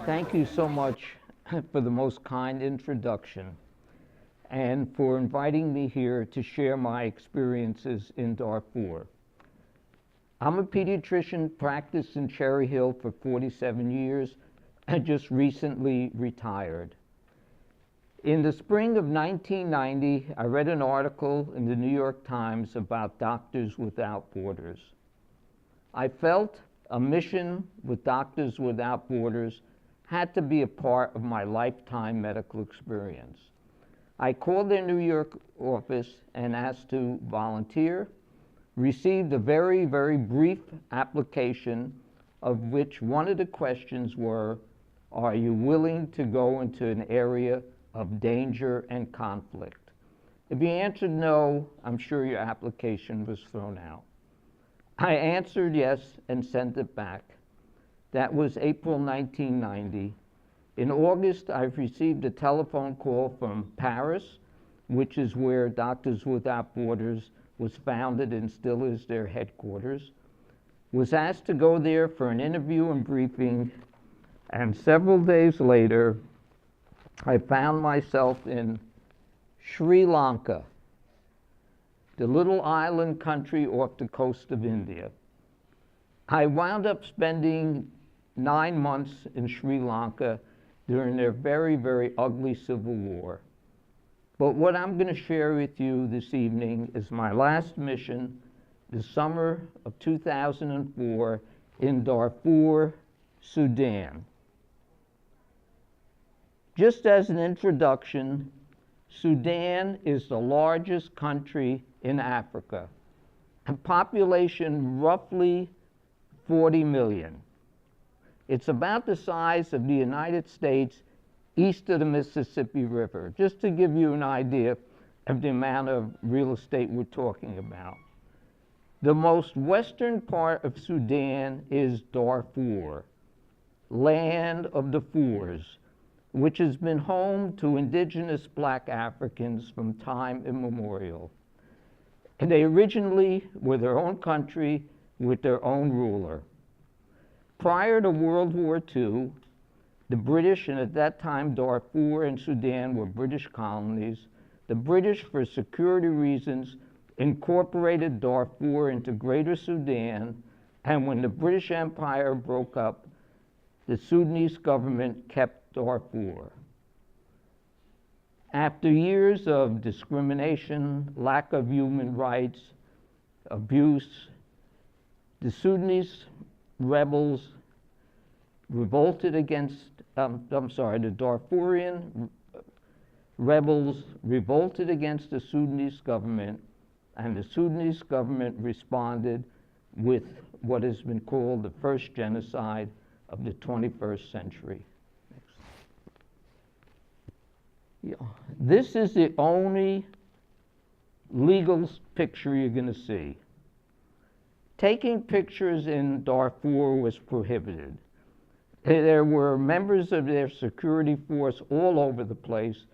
Thank you so much for the most kind introduction and for inviting me here to share my experiences in Darfur. I'm a pediatrician, practiced in Cherry Hill for 47 years, and just recently retired. In the spring of 1990, I read an article in the New York Times about Doctors Without Borders. I felt a mission with Doctors Without Borders had to be a part of my lifetime medical experience. I called their New York office and asked to volunteer, received a very, very brief application of which one of the questions were, are you willing to go into an area of danger and conflict? If you answered no, I'm sure your application was thrown out. I answered yes and sent it back. That was April 1990. In August, I received a telephone call from Paris, which is where Doctors Without Borders was founded and still is their headquarters. Was asked to go there for an interview and briefing, and several days later, I found myself in Sri Lanka, the little island country off the coast of India. I wound up spending 9 months in Sri Lanka during their very, very ugly civil war. But what I'm going to share with you this evening is my last mission, the summer of 2004 in Darfur, Sudan. Just as an introduction, Sudan is the largest country in Africa, and population roughly 40 million. It's about the size of the United States east of the Mississippi River, just to give you an idea of the amount of real estate we're talking about. The most western part of Sudan is Darfur, land of the Fours, which has been home to indigenous black Africans from time immemorial. And they originally were their own country with their own ruler. Prior to World War II, the British, and at that time Darfur and Sudan were British colonies, the British, for security reasons, incorporated Darfur into Greater Sudan, and when the British Empire broke up, the Sudanese government kept Darfur. After years of discrimination, lack of human rights, abuse, the Sudanese rebels revolted against, the Darfurian rebels revolted against the Sudanese government, and the Sudanese government responded with what has been called the first genocide of the 21st century. Yeah. This is the only legal picture you're going to see. Taking pictures in Darfur was prohibited. There were members of their security force all over the place,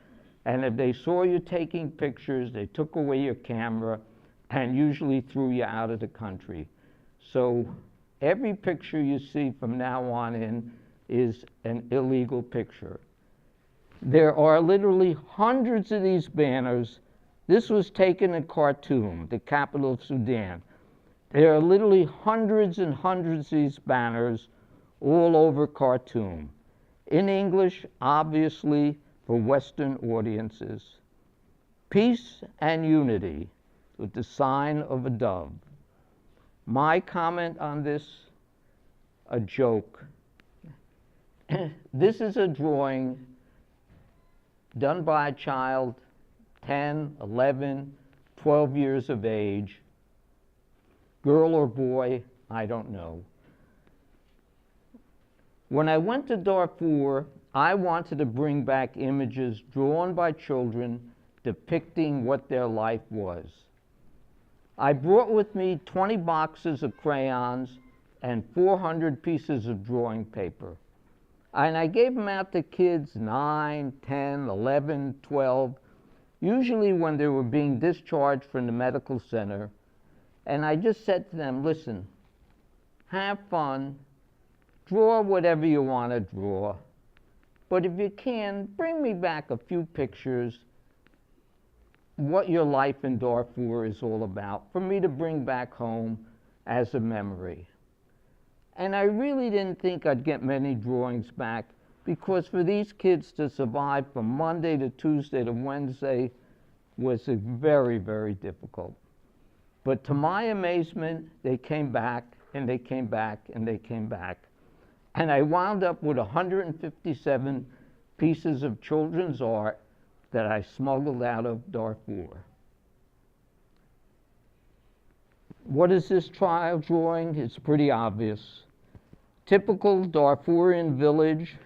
and if they saw you taking pictures, they took away your camera and usually threw you out of the country. So every picture you see from now on in is an illegal picture. There are literally hundreds of these banners. This was taken in Khartoum, the capital of Sudan. There are literally hundreds and hundreds of these banners all over Khartoum. In English, obviously, for Western audiences. Peace and unity with the sign of a dove. My comment on this, a joke. This is a drawing done by a child, 10, 11, 12 years of age, girl or boy, I don't know. When I went to Darfur, I wanted to bring back images drawn by children depicting what their life was. I brought with me 20 boxes of crayons and 400 pieces of drawing paper. And I gave them out to kids 9, 10, 11, 12, usually when they were being discharged from the medical center. And I just said to them, listen, have fun, Draw whatever you want to draw, but if you can, bring me back a few pictures, what your life in Darfur is all about, for me to bring back home as a memory. And I really didn't think I'd get many drawings back, because for these kids to survive from Monday to Tuesday to Wednesday was very, very difficult. But to my amazement, they came back, and they came back, and they came back. And I wound up with 157 pieces of children's art that I smuggled out of Darfur. What is this child drawing? It's pretty obvious. Typical Darfurian village,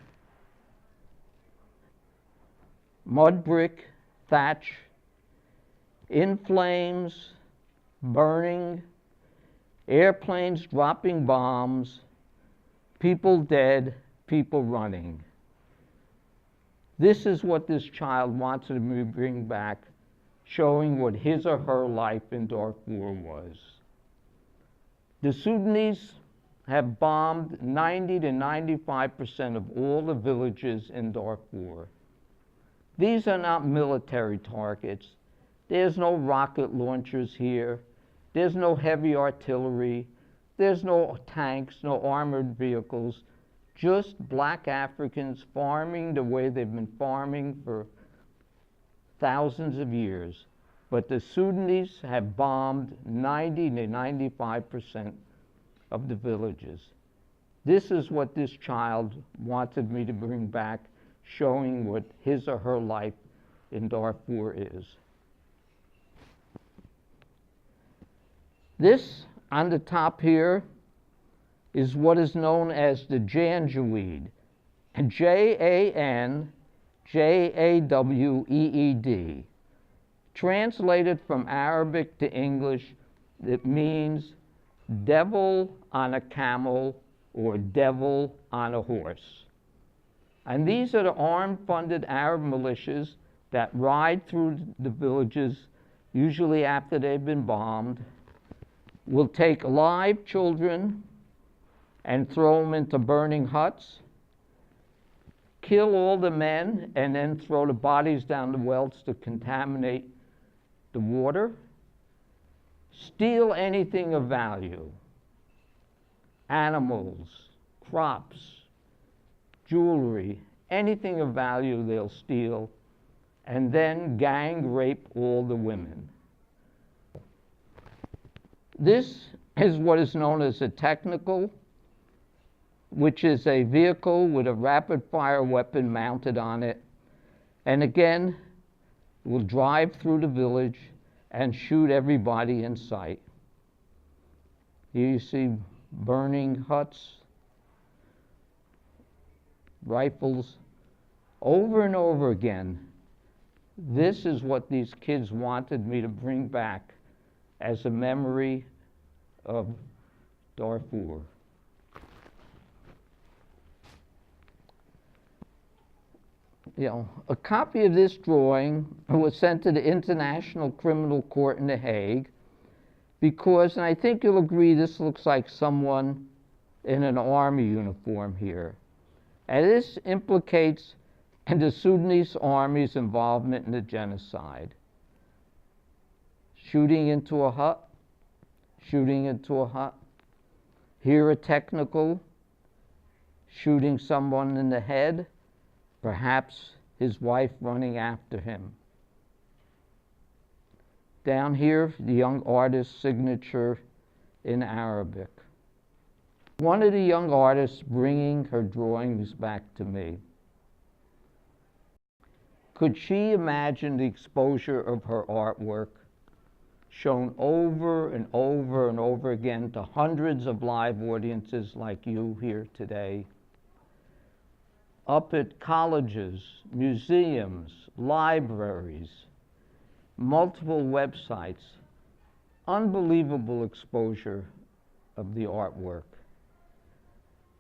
mud brick, thatch, in flames, burning, airplanes dropping bombs, people dead, people running. This is what this child wanted me to bring back, showing what his or her life in Darfur was. The Sudanese have bombed 90 to 95% of all the villages in Darfur. These are not military targets. There's no rocket launchers here. There's no heavy artillery. There's no tanks, no armored vehicles. Just black Africans farming the way they've been farming for thousands of years. But the Sudanese have bombed 90 to 95% of the villages. This is what this child wanted me to bring back, showing what his or her life in Darfur is. This on the top here is what is known as the Janjaweed, Janjaweed. Translated from Arabic to English, it means devil on a camel or devil on a horse. And these are the armed-funded Arab militias that ride through the villages, usually after they've been bombed, will take live children and throw them into burning huts, kill all the men, and then throw the bodies down the wells to contaminate the water, steal anything of value, animals, crops, jewelry, anything of value they'll steal, and then gang rape all the women. This is what is known as a technical, which is a vehicle with a rapid-fire weapon mounted on it. And again, will drive through the village and shoot everybody in sight. Here you see burning huts, rifles, over and over again. This is what these kids wanted me to bring back as a memory of Darfur. A copy of this drawing was sent to the International Criminal Court in The Hague because, and I think you'll agree, this looks like someone in an army uniform here. And this implicates the Sudanese army's involvement in the genocide. Shooting into a hut, shooting into a hut. Here a technical, shooting someone in the head, perhaps his wife running after him. Down here, the young artist's signature in Arabic. One of the young artists bringing her drawings back to me. Could she imagine the exposure of her artwork shown over and over and over again to hundreds of live audiences like you here today? Up at colleges, museums, libraries, multiple websites, unbelievable exposure of the artwork.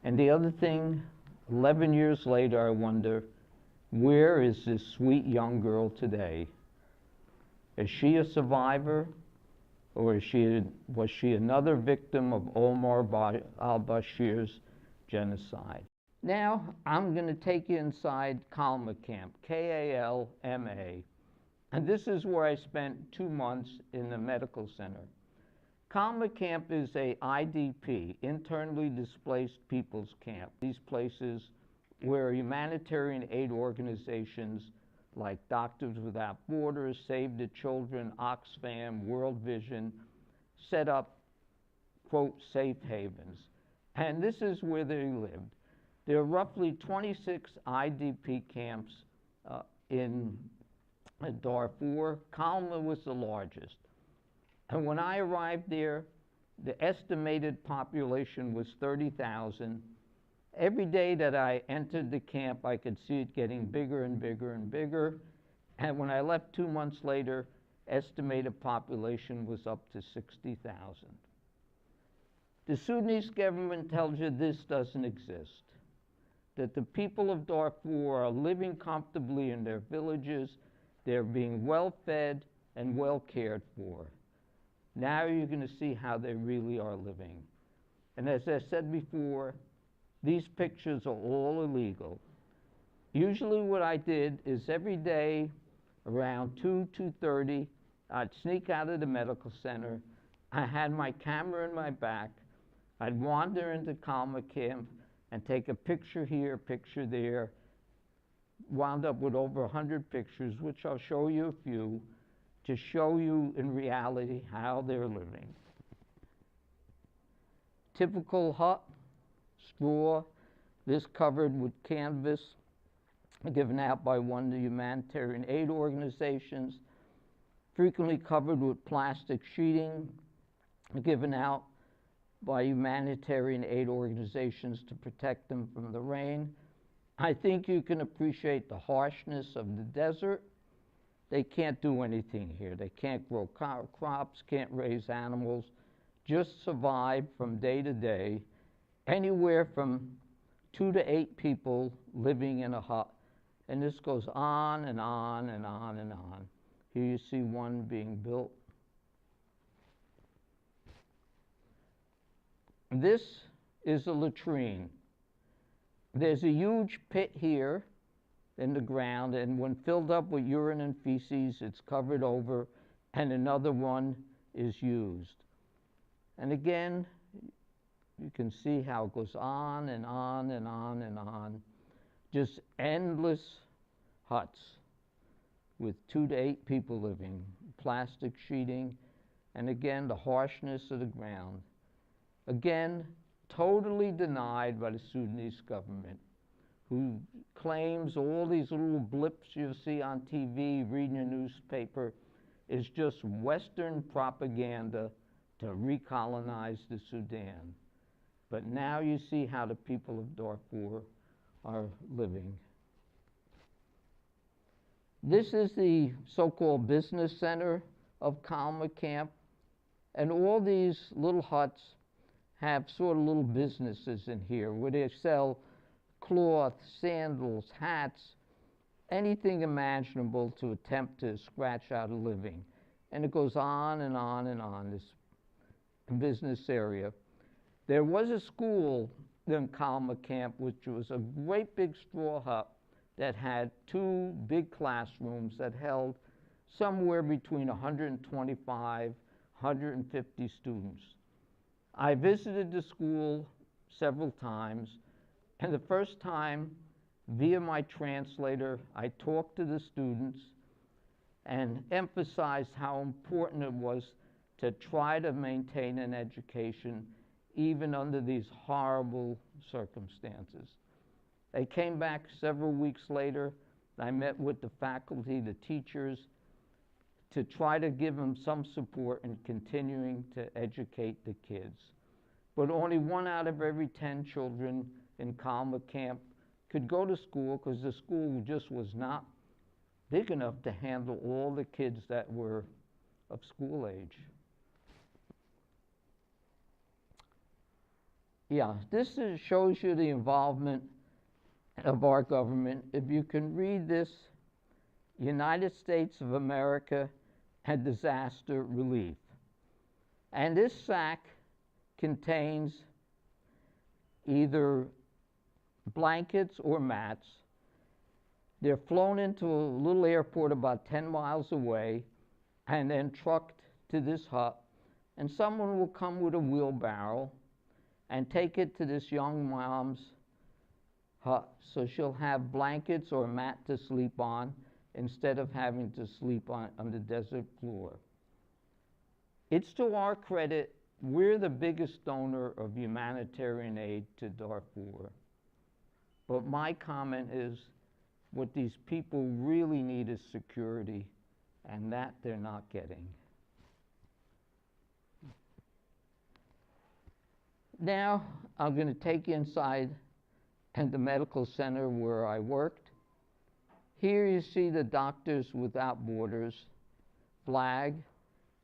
And the other thing, 11 years later, I wonder, where is this sweet young girl today? Is she a survivor, or was she another victim of Omar al-Bashir's genocide. Now I'm going to take you inside Kalma camp, Kalma, and this is where I spent 2 months in the medical center. Kalma camp is a IDP, internally displaced people's camp. These places where humanitarian aid organizations like Doctors Without Borders, Save the Children, Oxfam, World Vision set up, quote, safe havens. And this is where they lived. There are roughly 26 IDP camps in Darfur. Kalma was the largest. And when I arrived there, the estimated population was 30,000. Every day that I entered the camp, I could see it getting bigger and bigger and bigger. And when I left 2 months later, estimated population was up to 60,000. The Sudanese government tells you this doesn't exist, that the people of Darfur are living comfortably in their villages, they're being well fed and well cared for. Now you're going to see how they really are living. And as I said before, these pictures are all illegal. Usually what I did is every day around 2:30, I'd sneak out of the medical center. I had my camera in my back. I'd wander into Kalma camp and take a picture here, a picture there. Wound up with over 100 pictures, which I'll show you a few, to show you in reality how they're living. Typical hut, straw, this covered with canvas, given out by one of the humanitarian aid organizations, frequently covered with plastic sheeting, given out by humanitarian aid organizations to protect them from the rain. I think you can appreciate the harshness of the desert. They can't do anything here. They can't grow crops, can't raise animals, just survive from day to day, anywhere from 2 to 8 people living in a hut. And this goes on and on and on and on. Here you see one being built. This is a latrine. There's a huge pit here in the ground, and when filled up with urine and feces, it's covered over, and another one is used. And again, you can see how it goes on and on and on and on. Just endless huts with 2 to 8 people living, plastic sheeting, and again, the harshness of the ground. Again, totally denied by the Sudanese government, who claims all these little blips you see on TV, reading a newspaper, is just Western propaganda to recolonize the Sudan. But now you see how the people of Darfur are living. This is the so-called business center of Kalma camp, and all these little huts have sort of little businesses in here where they sell cloth, sandals, hats, anything imaginable to attempt to scratch out a living. And it goes on and on and on, this business area. There was a school in Kalma camp, which was a great big straw hut that had 2 big classrooms that held somewhere between 125, 150 students. I visited the school several times, and the first time, via my translator, I talked to the students and emphasized how important it was to try to maintain an education even under these horrible circumstances. They came back several weeks later. I met with the faculty, the teachers, to try to give them some support in continuing to educate the kids. But only 1 out of every 10 children in Kalma camp could go to school because the school just was not big enough to handle all the kids that were of school age. Yeah, this shows you the involvement of our government. If you can read this, United States of America and Disaster Relief. And this sack contains either blankets or mats. They're flown into a little airport about 10 miles away and then trucked to this hut, and someone will come with a wheelbarrow and take it to this young mom's hut, so she'll have blankets or a mat to sleep on instead of having to sleep on the desert floor. It's to our credit, we're the biggest donor of humanitarian aid to Darfur. But my comment is, what these people really need is security, and that they're not getting. Now, I'm going to take you inside the medical center where I worked. Here you see the Doctors Without Borders flag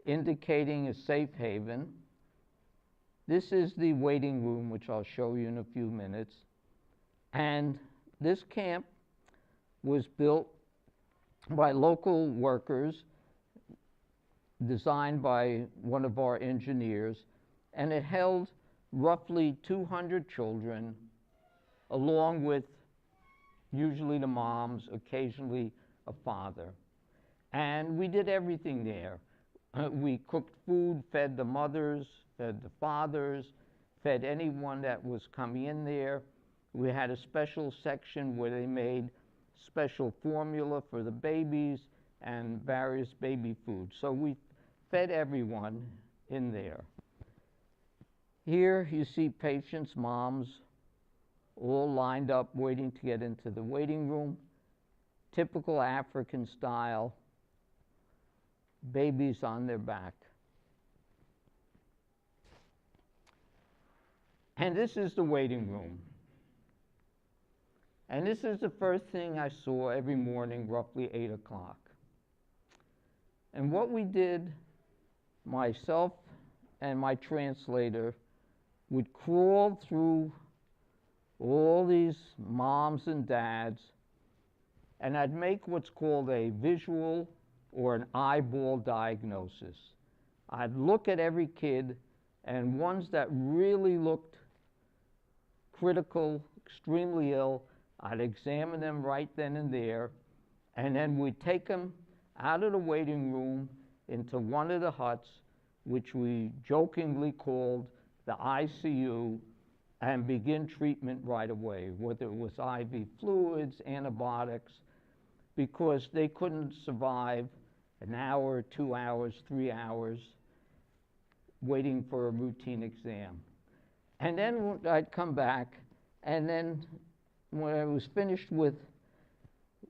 indicating a safe haven. This is the waiting room, which I'll show you in a few minutes. And this camp was built by local workers, designed by one of our engineers, and it held roughly 200 children, along with usually the moms, occasionally a father. And we did everything there. We cooked food, fed the mothers, fed the fathers, fed anyone that was coming in there. We had a special section where they made special formula for the babies and various baby foods. So we fed everyone in there. Here you see patients' moms all lined up waiting to get into the waiting room. Typical African style, babies on their back. And this is the waiting room. And this is the first thing I saw every morning, roughly 8 o'clock. And what we did, myself and my translator would crawl through all these moms and dads, and I'd make what's called a visual or an eyeball diagnosis. I'd look at every kid, and ones that really looked critical, extremely ill, I'd examine them right then and there, and then we'd take them out of the waiting room into one of the huts, which we jokingly called the ICU, and begin treatment right away, whether it was IV fluids, antibiotics, because they couldn't survive an hour, 2 hours, 3 hours waiting for a routine exam. And then I'd come back, and then when I was finished with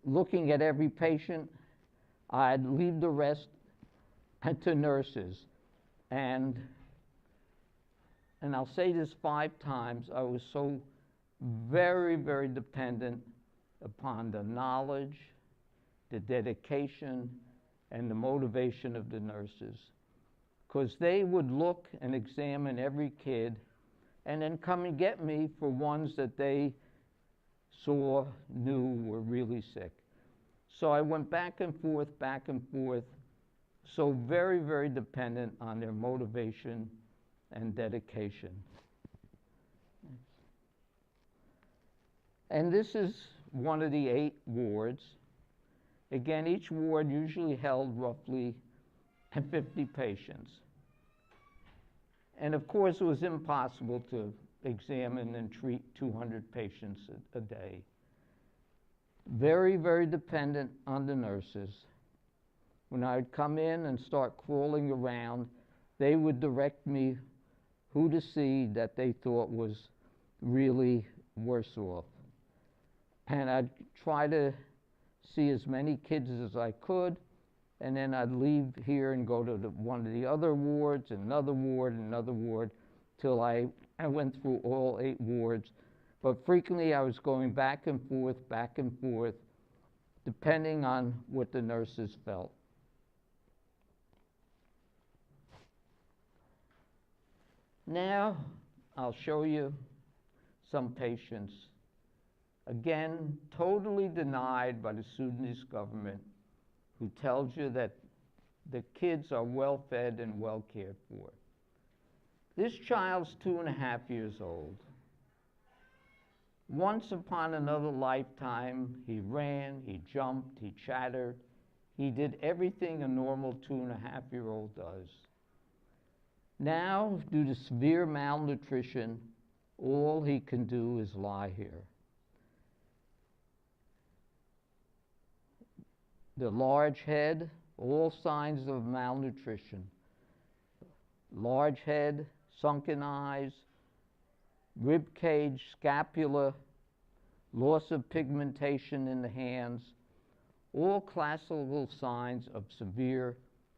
looking at every patient, I'd leave the rest to nurses. And I'll say this 5 times, I was so very, very dependent upon the knowledge, the dedication, and the motivation of the nurses. Because they would look and examine every kid and then come and get me for ones that they knew were really sick. So I went back and forth, so very, very dependent on their motivation and dedication. And this is one of the 8 wards. Again, each ward usually held roughly 50 patients. And of course, it was impossible to examine and treat 200 patients a day. Very, very dependent on the nurses. When I'd come in and start crawling around, they would direct me who to see that they thought was really worse off. And I'd try to see as many kids as I could, and then I'd leave here and go to one of the other wards, and another ward, till I went through all 8 wards. But frequently I was going back and forth, depending on what the nurses felt. Now I'll show you some patients, again, totally denied by the Sudanese government, who tells you that the kids are well fed and well cared for. This child's 2.5 years old. Once upon another lifetime, he ran, he jumped, he chattered. He did everything a normal 2.5-year-old does. Now, due to severe malnutrition, all he can do is lie here. The large head, all signs of malnutrition. Large head, sunken eyes, rib cage, scapula, loss of pigmentation in the hands, all classical signs of severe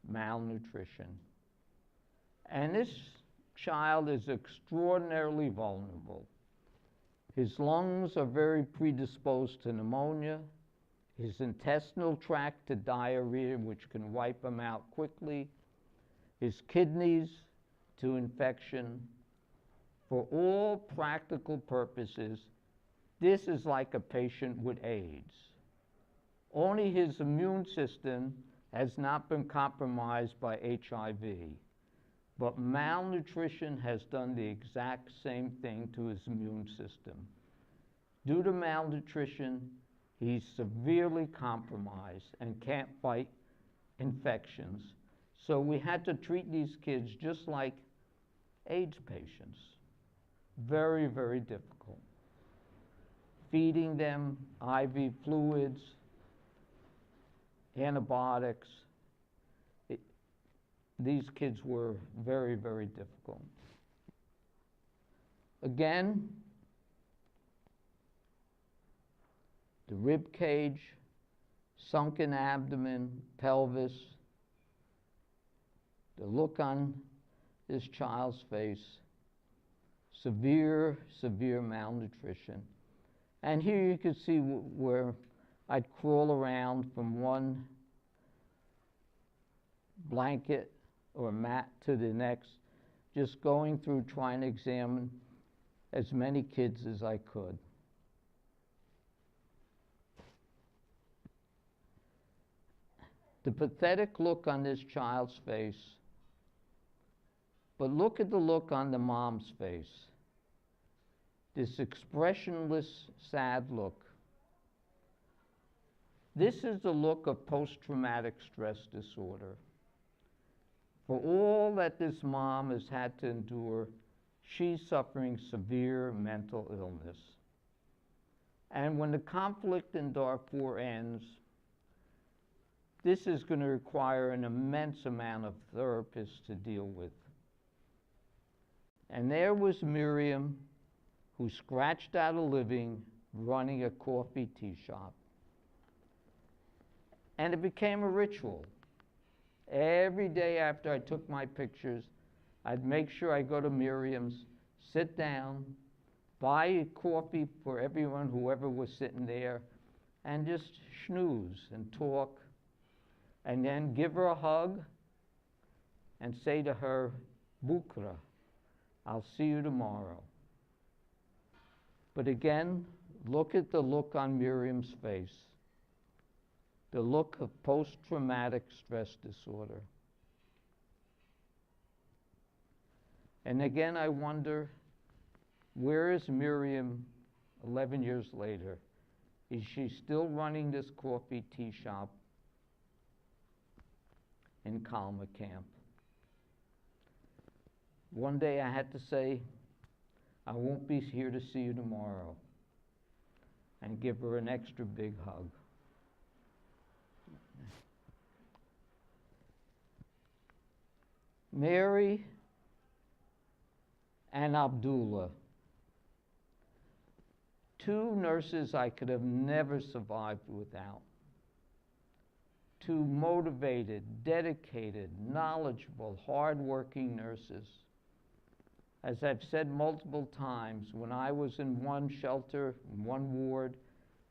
malnutrition. And this child is extraordinarily vulnerable. His lungs are very predisposed to pneumonia, his intestinal tract to diarrhea, which can wipe him out quickly, his kidneys to infection. For all practical purposes, this is like a patient with AIDS. Only his immune system has not been compromised by HIV, but malnutrition has done the exact same thing to his immune system. Due to malnutrition, he's severely compromised and can't fight infections. So we had to treat these kids just like AIDS patients. Very, very difficult. Feeding them IV fluids, antibiotics. These kids were very, very difficult. Again, the rib cage, sunken abdomen, pelvis, the look on this child's face, severe, severe malnutrition. And here you can see where I'd crawl around from one blanket or mat to the next, just going through trying to examine as many kids as I could. The pathetic look on this child's face, but look at the look on the mom's face. This expressionless, sad look. This is the look of post-traumatic stress disorder. For all that this mom has had to endure, she's suffering severe mental illness. And when the conflict in Darfur ends, this is going to require an immense amount of therapists to deal with. And there was Miriam, who scratched out a living running a coffee tea shop. And it became a ritual. Every day after I took my pictures, I'd make sure I go to Miriam's, sit down, buy a coffee for everyone, whoever was sitting there, and just schmooze and talk, and then give her a hug and say to her, Bukra, I'll see you tomorrow. But again, look at the look on Miriam's face. The look of post-traumatic stress disorder. And again, I wonder, where is Miriam 11 years later? Is she still running this coffee tea shop in Kalma camp? One day I had to say, I won't be here to see you tomorrow, and give her an extra big hug. Mary and Abdullah, two nurses I could have never survived without. Two motivated, dedicated, knowledgeable, hardworking nurses. As I've said multiple times, when I was in one shelter, in one ward,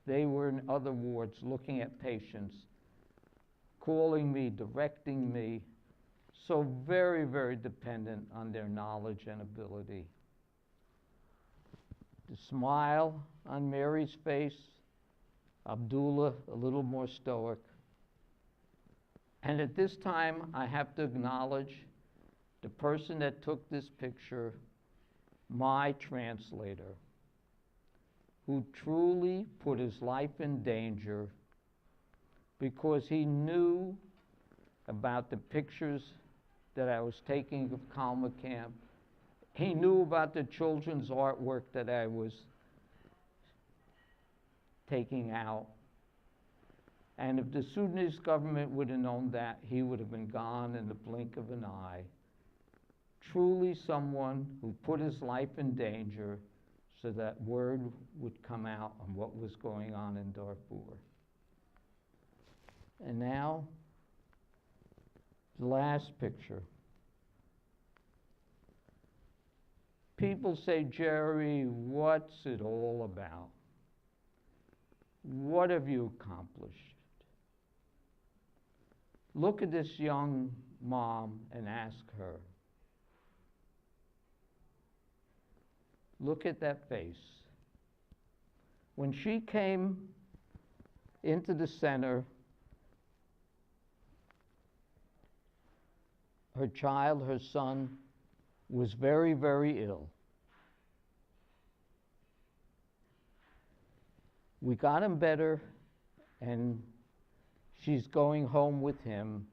they were in other wards looking at patients, calling me, directing me, so very, very dependent on their knowledge and ability. The smile on Mary's face, Abdullah a little more stoic. And at this time, I have to acknowledge the person that took this picture, my translator, who truly put his life in danger because he knew about the pictures that I was taking of Kalma camp. He knew about the children's artwork that I was taking out. And if the Sudanese government would have known that, he would have been gone in the blink of an eye. Truly someone who put his life in danger so that word would come out on what was going on in Darfur. And now, the last picture. People say, Jerry, what's it all about? What have you accomplished? Look at this young mom and ask her. Look at that face. When she came into the center, her child, her son, was very, very ill. We got him better, and she's going home with him.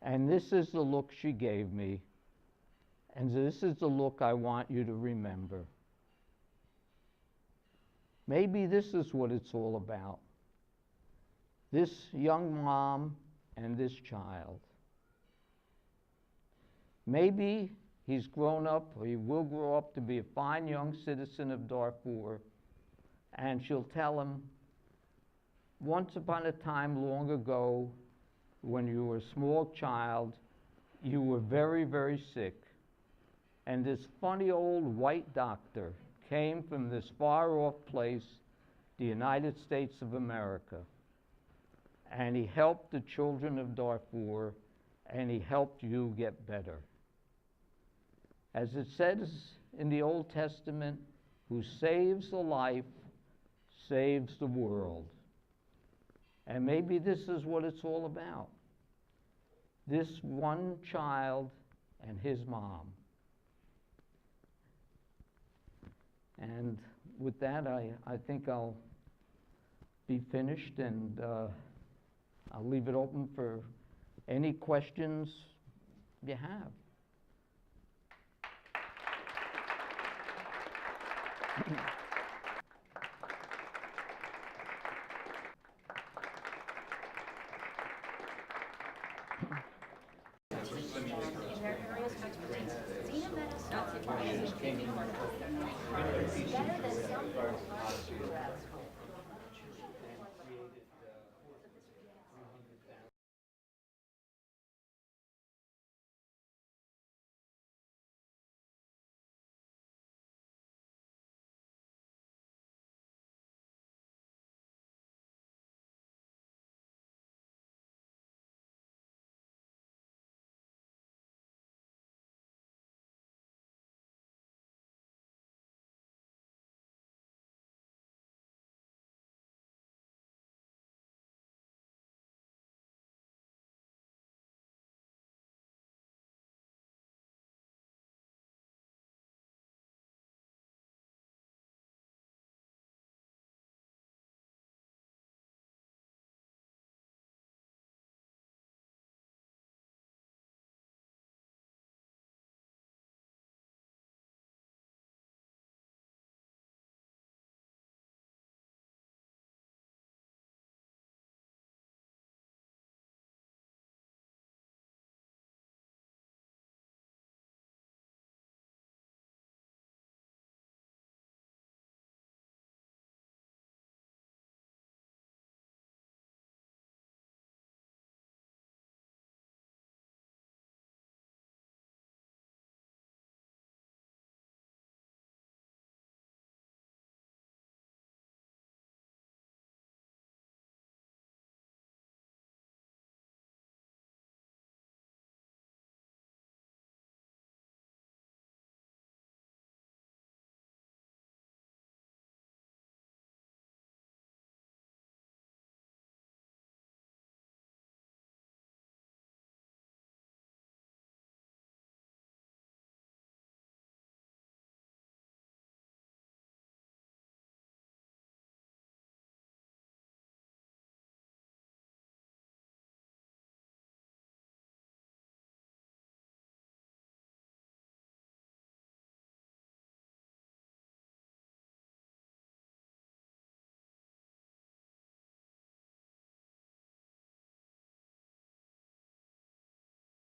And this is the look she gave me. And this is the look I want you to remember. Maybe this is what it's all about. This young mom and this child. Maybe he's grown up, or he will grow up to be a fine young citizen of Darfur, and she'll tell him, once upon a time long ago, when you were a small child, you were very, very sick. And this funny old white doctor came from this far-off place, the United States of America. And he helped the children of Darfur, and he helped you get better. As it says in the Old Testament, who saves a life, saves the world. And maybe this is what it's all about. This one child and his mom. And with that, I think I'll be finished, and I'll leave it open for any questions you have.